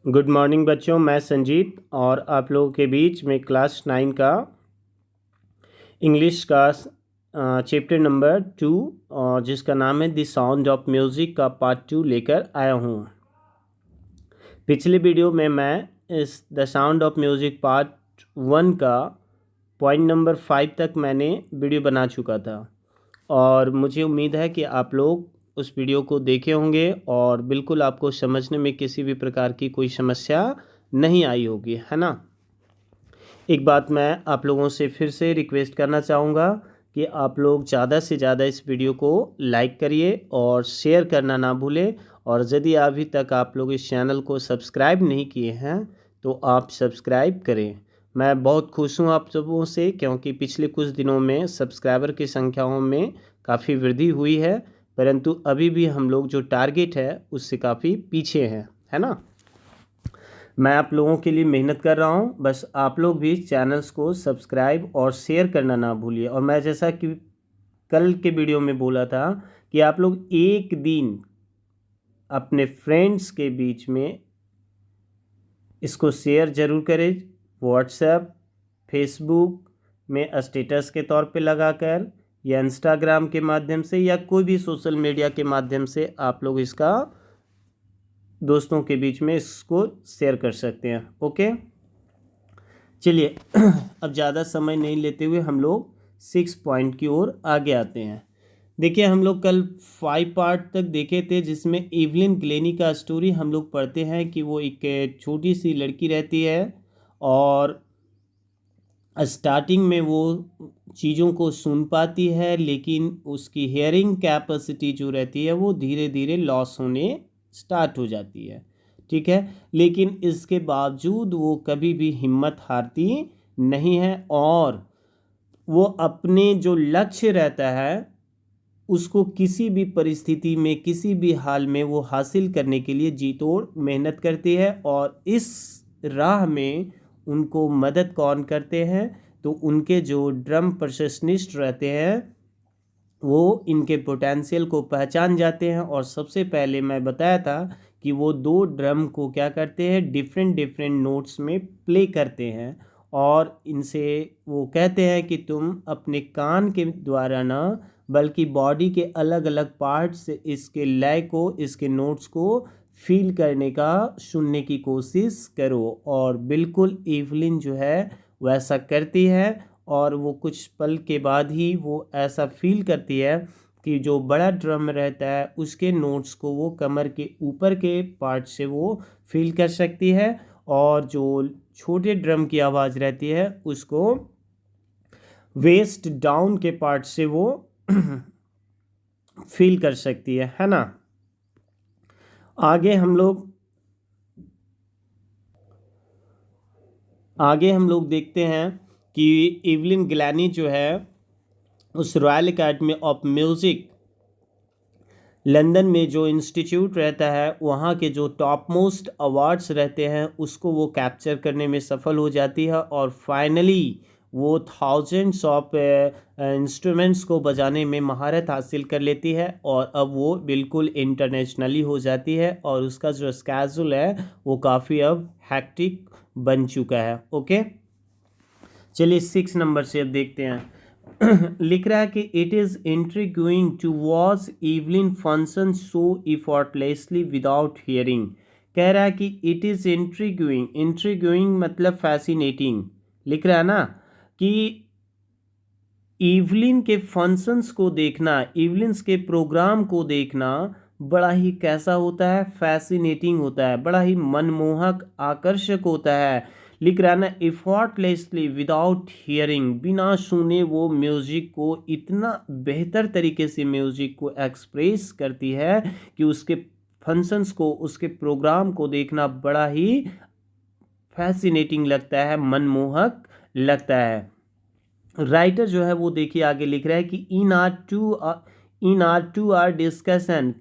Good morning बच्चों, मैं संजीत और आप लोगों के बीच में क्लास 9 का इंग्लिश का चैप्टर नंबर 2 और जिसका नाम है द साउंड ऑफ म्यूज़िक का पार्ट 2 लेकर आया हूँ। पिछले वीडियो में मैं इस the sound of music part 1 का पॉइंट नंबर 5 तक मैंने वीडियो बना चुका था और मुझे उम्मीद है कि आप लोग उस वीडियो को देखे होंगे और बिल्कुल आपको समझने में किसी भी प्रकार की कोई समस्या नहीं आई होगी, है ना। एक बात मैं आप लोगों से फिर से रिक्वेस्ट करना चाहूँगा कि आप लोग ज़्यादा से ज़्यादा इस वीडियो को लाइक करिए और शेयर करना ना भूलें। और यदि अभी तक आप लोग इस चैनल को सब्सक्राइब नहीं किए हैं तो आप सब्सक्राइब करें। मैं बहुत खुश हूँ आप सबों से, क्योंकि पिछले कुछ दिनों में सब्सक्राइबर की संख्याओं में काफ़ी वृद्धि हुई है, परंतु अभी भी हम लोग जो टारगेट है उससे काफ़ी पीछे हैं, है ना। मैं आप लोगों के लिए मेहनत कर रहा हूँ, बस आप लोग भी चैनल्स को सब्सक्राइब और शेयर करना ना भूलिए। और मैं जैसा कि कल के वीडियो में बोला था कि आप लोग एक दिन अपने फ्रेंड्स के बीच में इसको शेयर ज़रूर करें, व्हाट्सएप, फेसबुक में स्टेटस के तौर पे लगाकर या इंस्टाग्राम के माध्यम से या कोई भी सोशल मीडिया के माध्यम से आप लोग इसका दोस्तों के बीच में इसको शेयर कर सकते हैं। ओके, चलिए अब ज़्यादा समय नहीं लेते हुए हम लोग 6 पॉइंट की ओर आगे आते हैं। देखिए, हम लोग कल 5 पार्ट तक देखे थे, जिसमें एवलिन ग्लेनी का स्टोरी हम लोग पढ़ते हैं कि वो एक छोटी सी लड़की रहती है और स्टार्टिंग में वो चीज़ों को सुन पाती है, लेकिन उसकी हेयरिंग कैपेसिटी जो रहती है वो धीरे धीरे लॉस होने स्टार्ट हो जाती है, ठीक है। लेकिन इसके बावजूद वो कभी भी हिम्मत हारती नहीं है और वो अपने जो लक्ष्य रहता है उसको किसी भी परिस्थिति में, किसी भी हाल में वो हासिल करने के लिए जी तोड़ मेहनत करती है। और इस राह में उनको मदद कौन करते हैं, तो उनके जो ड्रम परकशनिस्ट रहते हैं वो इनके पोटेंशियल को पहचान जाते हैं। और सबसे पहले मैं बताया था कि वो 2 ड्रम को क्या करते हैं, डिफरेंट डिफरेंट नोट्स में प्ले करते हैं और इनसे वो कहते हैं कि तुम अपने कान के द्वारा ना, बल्कि बॉडी के अलग अलग पार्ट से इसके लय को, इसके नोट्स को फील करने का, सुनने की कोशिश करो। और बिल्कुल एवलिन जो है वैसा करती है और वो कुछ पल के बाद ही वो ऐसा फील करती है कि जो बड़ा ड्रम रहता है उसके नोट्स को वो कमर के ऊपर के पार्ट से वो फील कर सकती है और जो छोटे ड्रम की आवाज़ रहती है उसको वेस्ट डाउन के पार्ट से वो फील कर सकती है ना। आगे हम लोग देखते हैं कि एवलिन ग्लैनी जो है उस royal academy of music London में जो इंस्टीट्यूट रहता है वहाँ के जो टॉप मोस्ट अवार्ड्स रहते हैं उसको वो कैप्चर करने में सफल हो जाती है और फाइनली वो थाउजेंड्स ऑफ इंस्ट्रूमेंट्स को बजाने में महारत हासिल कर लेती है और अब वो बिल्कुल इंटरनेशनली हो जाती है और उसका जो स्केड्यूल है वो काफ़ी अब हैक्टिक बन चुका है। ओके, चलिए 6 नंबर से अब देखते हैं। लिख रहा है कि it is intriguing to watch Evelyn function so effortlessly without hearing. कह रहा है कि इट इज़ इंट्रिग्यूइंग मतलब फैसिनेटिंग। लिख रहा है ना कि एवलिन के फंक्शंस को देखना, एवलिन्स के प्रोग्राम को देखना बड़ा ही कैसा होता है, फैसिनेटिंग होता है, बड़ा ही मनमोहक, आकर्षक होता है। लिख रहा है ना, एफर्टलेसली विदाउट हियरिंग, बिना सुने वो म्यूज़िक को इतना बेहतर तरीके से म्यूज़िक को एक्सप्रेस करती है कि उसके फंक्शंस को, उसके प्रोग्राम को देखना बड़ा ही फैसिनेटिंग लगता है, मनमोहक लगता है। राइटर जो है वो देखिए आगे लिख रहा है कि in our to our discussion,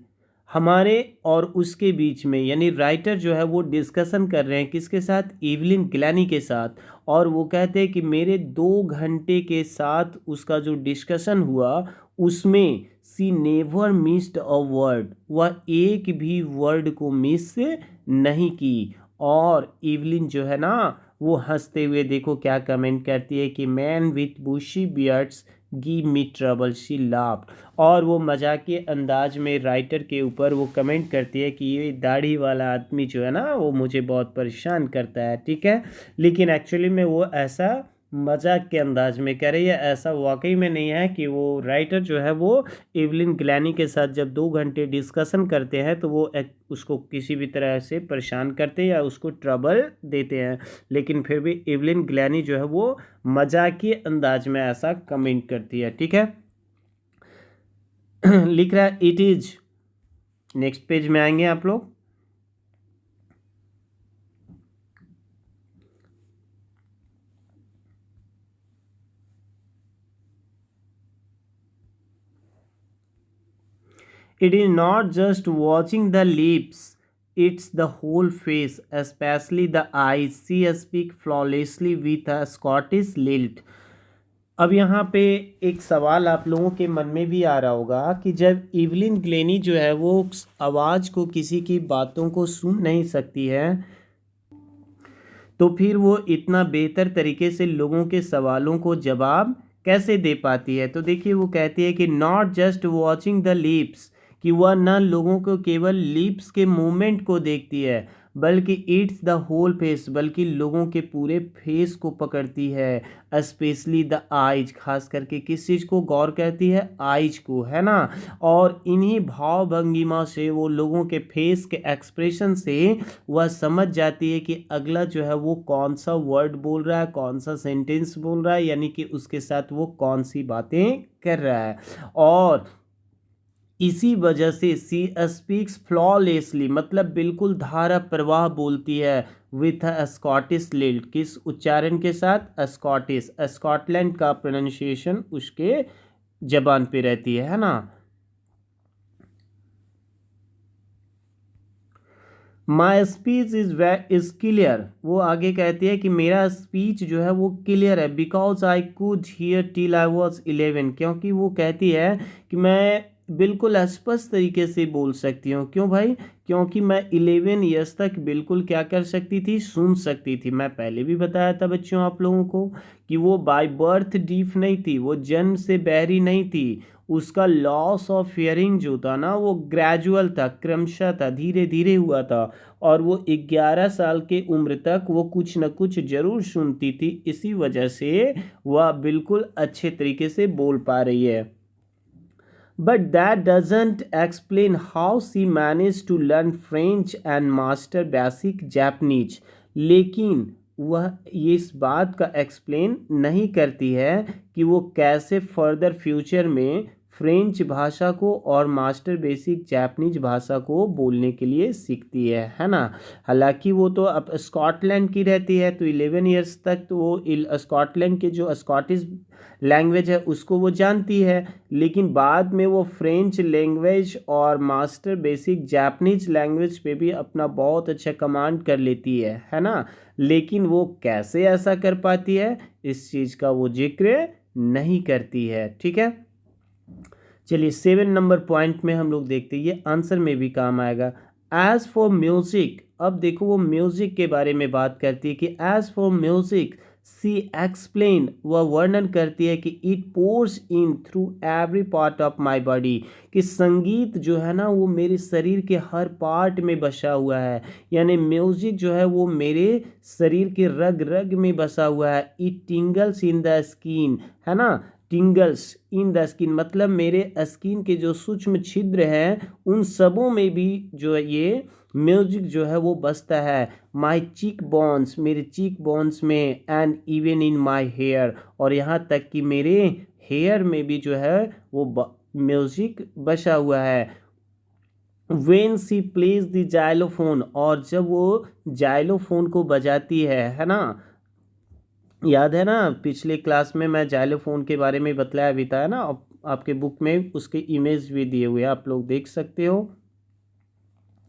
हमारे और उसके बीच में, यानी राइटर जो है वो डिस्कशन कर रहे हैं किसके साथ, एवलिन ग्लैनी के साथ। और वो कहते हैं कि मेरे 2 घंटे के साथ उसका जो डिस्कशन हुआ उसमें सी नेवर मिस्ड अ वर्ड, वह एक भी वर्ड को मिस नहीं की। और इवलिन जो है ना वो हंसते हुए देखो क्या कमेंट करती है कि man with bushy beards give me trouble, she laughed. और वो मजाकिया अंदाज में राइटर के ऊपर वो कमेंट करती है कि ये दाढ़ी वाला आदमी जो है ना वो मुझे बहुत परेशान करता है, ठीक है। लेकिन एक्चुअली में वो ऐसा मजाक के अंदाज में कह रही है, ऐसा वाकई में नहीं है कि वो राइटर जो है वो इवलिन ग्लैनी के साथ जब 2 घंटे डिस्कशन करते हैं तो वो उसको किसी भी तरह से परेशान करते हैं या उसको ट्रबल देते हैं। लेकिन फिर भी इवलिन ग्लैनी जो है वो मजाकिया अंदाज में ऐसा कमेंट करती है, ठीक है। लिख रहा है इट इज। नेक्स्ट पेज में आएंगे आप लोग। It is not just watching the lips, it's the whole face, especially the eyes. She speaks flawlessly with a Scottish lilt. अब यहाँ पे एक सवाल आप लोगों के मन में भी आ रहा होगा कि जब इवलिन ग्लेनी जो है वो आवाज़ को किसी की बातों को सुन नहीं सकती है तो फिर वो इतना बेहतर तरीके से लोगों के सवालों को जवाब कैसे दे पाती है। तो देखिए वो कहती है कि not just watching the lips, कि वह न लोगों को केवल लिप्स के मूवमेंट को देखती है बल्कि इट्स द होल फेस, बल्कि लोगों के पूरे फेस को पकड़ती है। स्पेशली द आइज, खास करके किस चीज़ को गौर करती है, आइज को, है ना। और इन्हीं भाव भंगिमा से वो लोगों के फेस के एक्सप्रेशन से वह समझ जाती है कि अगला जो है वो कौन सा वर्ड बोल रहा है, कौन सा सेंटेंस बोल रहा है, यानी कि उसके साथ वो कौन सी बातें कर रहा है। और इसी वजह से सी स्पीक्स फ्लॉलेसली, मतलब बिल्कुल धारा प्रवाह बोलती है, विथ अ स्कॉटिश लिल्ट, किस उच्चारण के साथ, स्कॉटिश, स्कॉटलैंड का प्रोनाउंसिएशन उसके जबान पे रहती है ना। माई स्पीच इज क्लियर, वो आगे कहती है कि मेरा स्पीच जो है वो क्लियर है, because I could hear till I was 11, क्योंकि वो कहती है कि मैं बिल्कुल स्पष्ट तरीके से बोल सकती हूँ। क्यों भाई, क्योंकि मैं 11 ईयर्स तक बिल्कुल क्या कर सकती थी, सुन सकती थी। मैं पहले भी बताया था बच्चों आप लोगों को कि वो बाय बर्थ डीफ नहीं थी, वो जन्म से बहरी नहीं थी। उसका लॉस ऑफ हियरिंग जो था ना वो ग्रेजुअल था, क्रमशः था, धीरे धीरे हुआ था। और वो 11 साल के उम्र तक वो कुछ न कुछ जरूर सुनती थी, इसी वजह से वह बिल्कुल अच्छे तरीके से बोल पा रही है। But that doesn't explain how she managed to learn French and master basic Japanese. लेकिन वह ये इस बात का एक्सप्लेन नहीं करती है कि वो कैसे फर्दर फ्यूचर में फ्रेंच भाषा को और मास्टर बेसिक जापानीज भाषा को बोलने के लिए सीखती है ना। हालांकि वो तो अब स्कॉटलैंड की रहती है तो 11 ईयर्स तक तो वो स्कॉटलैंड के जो स्कॉटिश लैंग्वेज है उसको वो जानती है, लेकिन बाद में वो फ्रेंच लैंग्वेज और मास्टर बेसिक जापानीज लैंग्वेज पे भी अपना बहुत अच्छा कमांड कर लेती है ना। लेकिन वो कैसे ऐसा कर पाती है इस चीज़ का वो जिक्र नहीं करती है, ठीक है। चलिए 7 नंबर पॉइंट में हम लोग देखते हैं, ये आंसर में भी काम आएगा। एज फॉर म्यूजिक, अब देखो वो म्यूजिक के बारे में बात करती है कि as for music she explain, वह वर्णन करती है कि it pours in through every part of my body, कि संगीत जो है ना वो मेरे शरीर के हर पार्ट में बसा हुआ है। यानी म्यूजिक जो है वो मेरे शरीर के रग रग में बसा हुआ है। इट टिंगल्स इन द स्किन, है ना, टिंगल्स इन द स्किन मतलब मेरे स्किन के जो सूक्ष्म छिद्र हैं उन सबों में भी जो है ये म्यूजिक जो है वो बसता है। माई चीक बोन्स, मेरे चीक बोन्स में, and even in my hair, और यहाँ तक कि मेरे हेयर में भी जो है वो म्यूजिक बसा हुआ है। When she plays the xylophone, और जब वो जाइलोफोन को बजाती है ना, याद है ना पिछले क्लास में मैं जाइलोफोन के बारे में बतलाया भी था ना, आपके बुक में उसके इमेज भी दिए हुए हैं, आप लोग देख सकते हो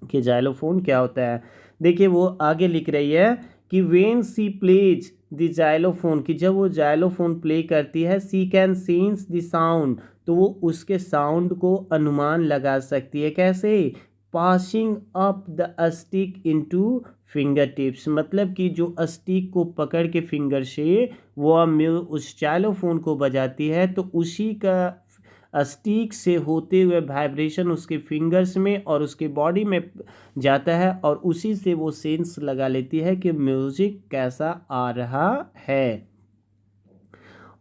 कि जाइलोफोन क्या होता है। देखिए वो आगे लिख रही है कि when she plays the xylophone, कि जब वो जाइलोफोन प्ले करती है, she can sense the sound, तो वो उसके साउंड को अनुमान लगा सकती है। कैसे, passing up the stick into finger tips, मतलब कि जो स्टिक को पकड़ के फिंगर से वो उस चाइलोफोन को बजाती है, तो उसी का स्टिक से होते हुए वाइब्रेशन उसके फिंगर्स में और उसके बॉडी में जाता है, और उसी से वो सेंस लगा लेती है कि म्यूज़िक कैसा आ रहा है।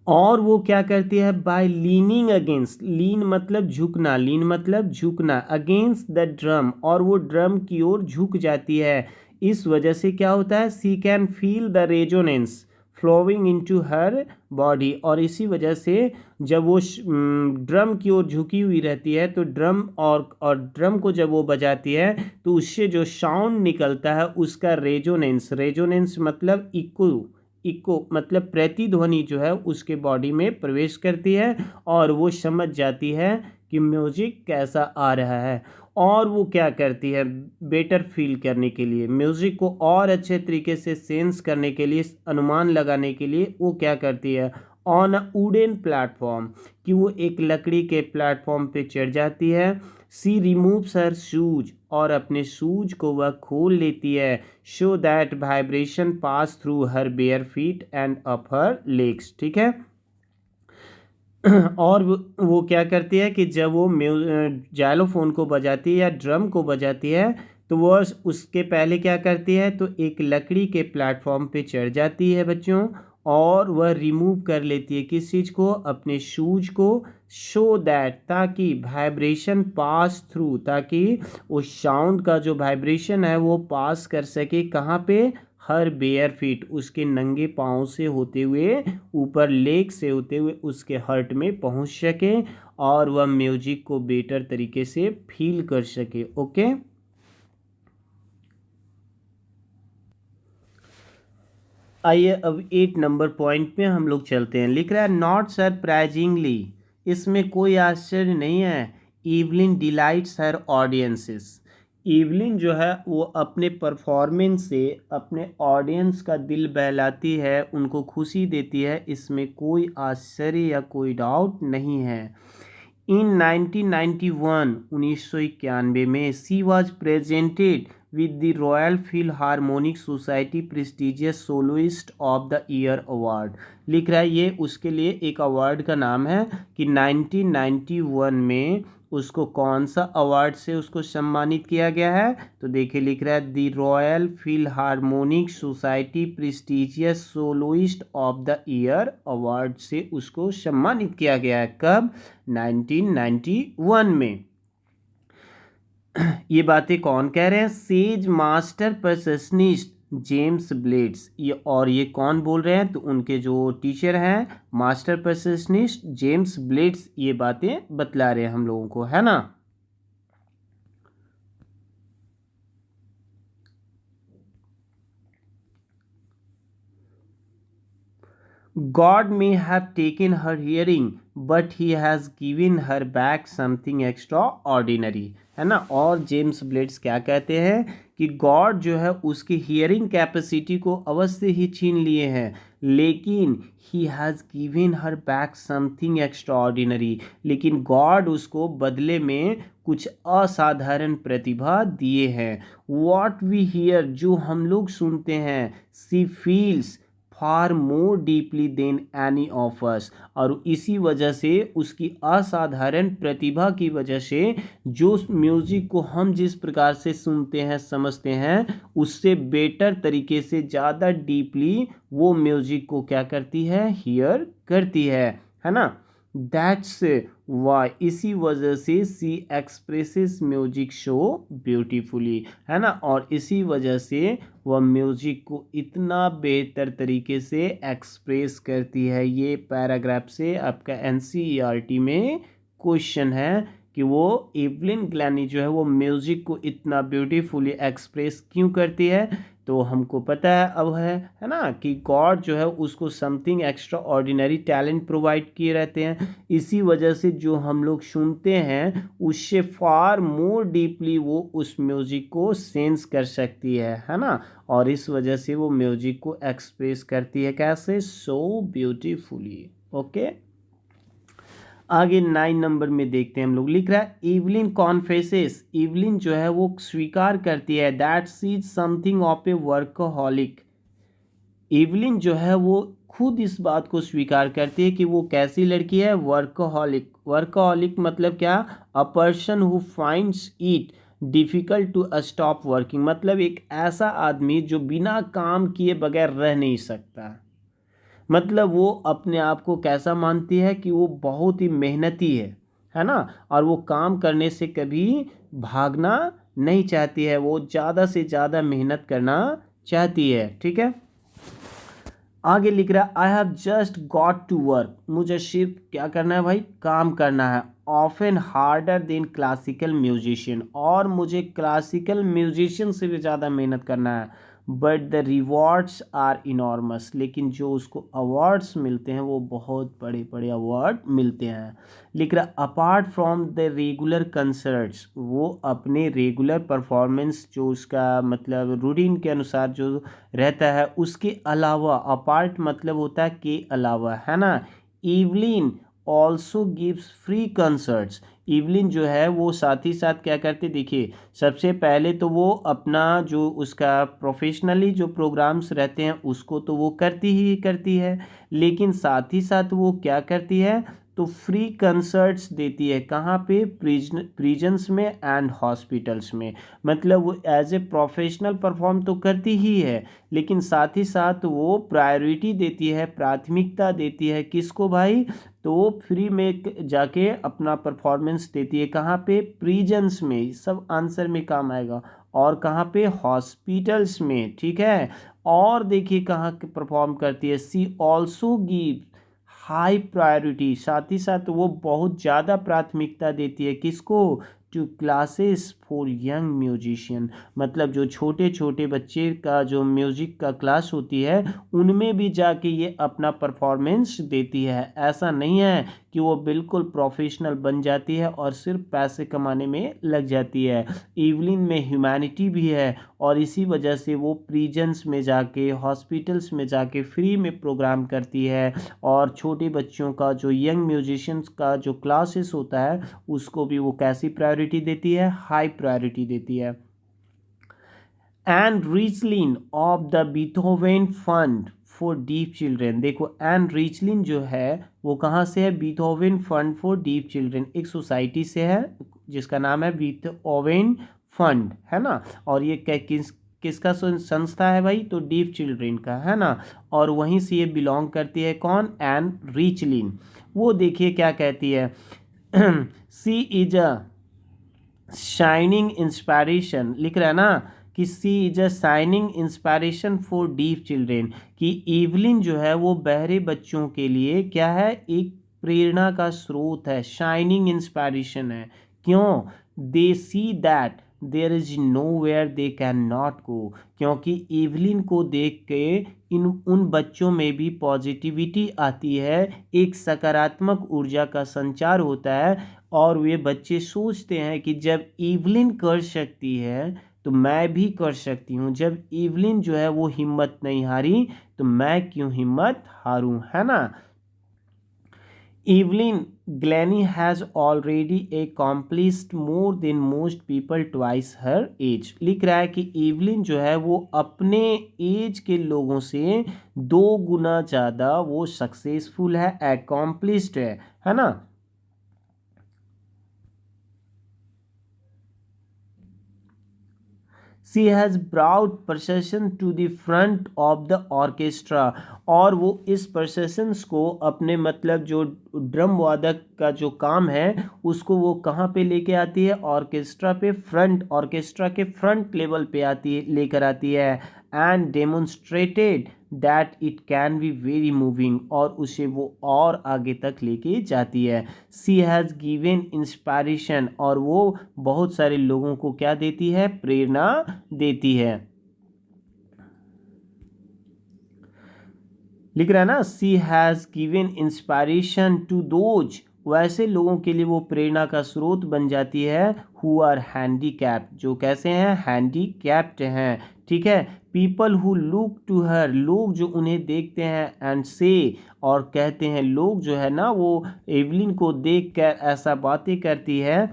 और वो क्या करती है, बाय लीनिंग अगेंस्ट, लीन मतलब झुकना, लीन मतलब झुकना, अगेंस्ट द ड्रम, और वो ड्रम की ओर झुक जाती है। इस वजह से क्या होता है, she can feel the resonance flowing into her body, और इसी वजह से जब वो ड्रम की ओर झुकी हुई रहती है तो ड्रम और ड्रम को जब वो बजाती है तो उससे जो साउंड निकलता है उसका रेजोनेंस, रेजोनेंस मतलब इको, इको मतलब प्रतिध्वनि जो है उसके बॉडी में प्रवेश करती है और वो समझ जाती है कि म्यूजिक कैसा आ रहा है। और वो क्या करती है, बेटर फील करने के लिए, म्यूजिक को और अच्छे तरीके से सेंस करने के लिए, अनुमान लगाने के लिए वो क्या करती है, ऑन अ वुडन प्लेटफॉर्म, कि वो एक लकड़ी के प्लेटफॉर्म पे चढ़ जाती है। सी रिमूव्स हर शूज, और अपने शूज को वह खोल लेती है, show that vibration pass through her bare feet and up her legs, ठीक है। और वो क्या करती है कि जब वो जाइलोफोन को बजाती है या ड्रम को बजाती है तो वो उसके पहले क्या करती है, तो एक लकड़ी के प्लेटफॉर्म पे चढ़ जाती है बच्चों, और वह रिमूव कर लेती है किस चीज़ को, अपने शूज को, शो दैट, ताकि वाइब्रेशन पास थ्रू, ताकि उस साउंड का जो वाइब्रेशन है वो पास कर सके कहाँ पे, हर बेयर फीट, उसके नंगे पाँव से होते हुए, ऊपर लेग से होते हुए उसके हर्ट में पहुंच सके, और वह म्यूजिक को बेटर तरीके से फील कर सके। ओके, आइए अब 8 नंबर पॉइंट पे हम लोग चलते हैं। लिख रहा है नॉट सरप्राइजिंगली, इसमें कोई आश्चर्य नहीं है, इवलिन डिलाइट्स हर ऑडियंसेस, इवलिन जो है वो अपने परफॉर्मेंस से अपने ऑडियंस का दिल बहलाती है, उनको खुशी देती है, इसमें कोई आश्चर्य या कोई डाउट नहीं है। इन 1991 1991 में she was presented with the Royal Philharmonic Society prestigious Soloist of the Year Award। लिख रहा है ये उसके लिए एक अवार्ड का नाम है कि 1991 में उसको कौन सा अवार्ड से उसको सम्मानित किया गया है, तो देखिए लिख रहा है the Royal Philharmonic Society prestigious soloist of the year award से उसको सम्मानित किया गया है। कब, 1991 में। ये बातें कौन कह रहे हैं, सेज मास्टर परसेशनिस्ट जेम्स ब्लेड्स, ये और ये कौन बोल रहे हैं, तो उनके जो टीचर हैं मास्टर परसेशनिस्ट जेम्स ब्लेड्स ये बातें बतला रहे हैं हम लोगों को, है ना। God may have taken her hearing, but he has given her back something extraordinary, है ना। और जेम्स ब्लेड्स क्या कहते हैं कि गॉड जो है उसकी हियरिंग कैपेसिटी को अवश्य ही छीन लिए हैं, लेकिन he has given her back something extraordinary, लेकिन गॉड उसको बदले में कुछ असाधारण प्रतिभा दिए हैं। वॉट वी हियर, जो हम लोग सुनते हैं, she feels far more deeply than any of us, और इसी वजह से उसकी असाधारण प्रतिभा की वजह से जो म्यूज़िक को हम जिस प्रकार से सुनते हैं समझते हैं उससे बेटर तरीके से ज़्यादा डीपली वो म्यूज़िक को क्या करती है, हियर करती है ना। दैट्स वाई, इसी वजह से सी एक्सप्रेसेस म्यूजिक शो ब्यूटीफुली, है ना, और इसी वजह से वह म्यूजिक को इतना बेहतर तरीके से एक्सप्रेस करती है। ये पैराग्राफ से आपका एनसीईआरटी में क्वेश्चन है कि वो एवलिन ग्लैनी जो है वो म्यूज़िक को इतना ब्यूटीफुली एक्सप्रेस क्यों करती है, तो हमको पता है अब है ना, कि गॉड जो है उसको something extra ordinary talent provide किए रहते हैं, इसी वजह से जो हम लोग सुनते हैं उससे फार मोर डीपली वो उस म्यूज़िक को सेंस कर सकती है ना, और इस वजह से वो म्यूज़िक को एक्सप्रेस करती है कैसे, सो ब्यूटीफुली। ओके, आगे 9 नंबर में देखते हैं हम लोग, लिख रहा है इवलिन कॉन्फेसेस, इवलिन जो है वो स्वीकार करती है that she is something of A workaholic. Evelyn जो है वो खुद इस बात को स्वीकार करती है कि वो कैसी लड़की है, वर्कहोलिक। वर्कहोलिक मतलब क्या, a person who finds it difficult to stop working, मतलब एक ऐसा आदमी जो बिना काम किए बगैर रह नहीं सकता। मतलब वो अपने आप को कैसा मानती है कि वो बहुत ही मेहनती है ना, और वो काम करने से कभी भागना नहीं चाहती है, वो ज़्यादा से ज़्यादा मेहनत करना चाहती है। ठीक है, आगे लिख रहा है I have just got to work, मुझे सिर्फ क्या करना है भाई, काम करना है। Often harder than classical musician, और मुझे क्लासिकल म्यूजिशियन से भी ज़्यादा मेहनत करना है। But the rewards are enormous, लेकिन जो उसको अवार्ड्स मिलते हैं वो बहुत बड़े बड़े अवार्ड मिलते हैं। लिख रहा apart from the regular concerts, वो अपने रेगुलर परफॉर्मेंस जो उसका मतलब रूटीन के अनुसार जो रहता है उसके अलावा, अपार्ट मतलब होता है के अलावा, है ना। Evelyn also gives free concerts, Evelyn जो है वो साथ ही साथ क्या करते, देखिए सबसे पहले तो वो अपना जो उसका प्रोफेशनली जो प्रोग्राम्स रहते हैं उसको तो वो करती ही करती है, लेकिन साथ ही साथ वो क्या करती है, तो फ्री कंसर्ट्स देती है। कहाँ पे, प्रिजन्स में एंड हॉस्पिटल्स में। मतलब वो एज ए प्रोफेशनल परफॉर्म तो करती ही है, लेकिन साथ ही साथ वो प्रायोरिटी देती है, प्राथमिकता देती है किसको भाई, तो वो फ्री में जाके अपना परफॉर्मेंस देती है। कहाँ पे, प्रिजन्स में, सब आंसर में काम आएगा। और कहाँ पे, हॉस्पिटल्स में। ठीक है, और देखिए कहाँ परफॉर्म करती है, सी ऑल्सो गिव हाई प्रायोरिटी, साथ ही साथ वो बहुत ज़्यादा प्राथमिकता देती है किसको, to classes for young musician, मतलब जो छोटे छोटे बच्चे का जो म्यूज़िक का क्लास होती है उनमें भी जाके ये अपना परफॉर्मेंस देती है। ऐसा नहीं है कि वो बिल्कुल प्रोफेशनल बन जाती है और सिर्फ पैसे कमाने में लग जाती है। इवलिन में ह्यूमैनिटी भी है, और इसी वजह से वो प्रिजन्स में जाके, हॉस्पिटल्स में जाके फ्री में प्रोग्राम करती है, और छोटे बच्चों का जो यंग म्यूजिशियंस का जो क्लासेस होता है उसको भी वो कैसी प्रायोरिटी देती है, हाई प्रायोरिटी देती है। And रिचलिन of the Beethoven fund for deaf children, देखो एंड रिचलिन जो है वो कहाँ से है, Beethoven fund for deaf children, एक सोसाइटी से है जिसका नाम है बीथोवेन फंड, है ना। और ये किसका संस्था है भाई, तो डीफ चिल्ड्रेन का, है ना। और वहीं से ये बिलोंग करती है कौन, एंड रिचलिन। वो देखिए क्या कहती है, she is a shining inspiration, लिख रहा है ना कि she is a shining inspiration for deaf children, कि इवलिन जो है वो बहरे बच्चों के लिए क्या है, एक प्रेरणा का स्रोत है, शाइनिंग इंस्पायरेशन है। क्यों, they see that there is nowhere they can not go, क्योंकि इवलिन को देख के इन उन बच्चों में भी पॉजिटिविटी आती है, एक सकारात्मक ऊर्जा का संचार होता है, और वे बच्चे सोचते हैं कि जब इवलिन कर सकती है तो मैं भी कर सकती हूँ, जब इवलिन जो है वो हिम्मत नहीं हारी तो मैं क्यों हिम्मत हारूं, है ना। Evelyn Glennie has already accomplished more than most people twice her age, लिख रहा है कि इवलिन जो है वो अपने एज के लोगों से 2 गुना ज़्यादा वो सक्सेसफुल है, accomplished है ना। She has brought procession to the front of the orchestra, और वो इस processions को अपने मतलब जो ड्रम वादक का जो काम है उसको वो कहाँ पे लेके आती है, ऑर्केस्ट्रा पे, फ्रंट, ऑर्केस्ट्रा के फ्रंट लेवल पे आती है, लेकर आती है। And demonstrated that it can be very moving, और उसे वो और आगे तक लेके जाती है। सी हैज़ गिवन इंस्पायरेशन, और वो बहुत सारे लोगों को क्या देती है, प्रेरणा देती है। लिख रहा है ना, she has given inspiration to those, वैसे लोगों के लिए वो प्रेरणा का स्रोत बन जाती है हु आर हैंडीकैप्ड, जो कैसे हैं, हैंडीकैप्ड हैं। ठीक है। People who look to her, लोग जो उन्हें देखते हैं, एंड से, और कहते हैं, लोग जो है ना वो एवलिन को देख कर ऐसा बातें करती है,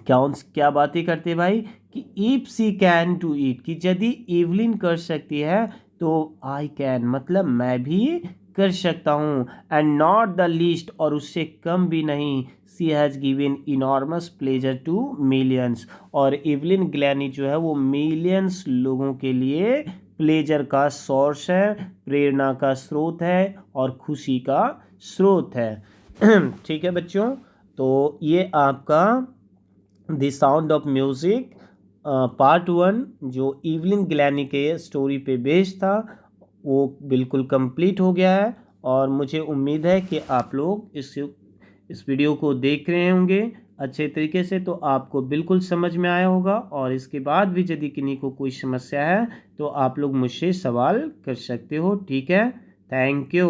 क्या बातें करते भाई, कि if she can to it, कि यदि एवलिन कर सकती है तो आई कैन, मतलब मैं भी कर सकता हूँ। एंड नॉट द लीस्ट, और उससे कम भी नहीं, she has given enormous pleasure to millions, और एवलिन ग्लैनी जो है वो मिलियंस लोगों के लिए प्लेजर का सोर्स है, प्रेरणा का स्रोत है, और खुशी का स्रोत है। ठीक है बच्चों, तो ये आपका the sound of music part 1 जो इवलिन ग्लैनी के स्टोरी पे बेस्ड था वो बिल्कुल कंप्लीट हो गया है। और मुझे उम्मीद है कि आप लोग इस वीडियो को देख रहे होंगे अच्छे तरीके से, तो आपको बिल्कुल समझ में आया होगा। और इसके बाद भी यदि किन्हीं को कोई समस्या है तो आप लोग मुझसे सवाल कर सकते हो। ठीक है, थैंक यू।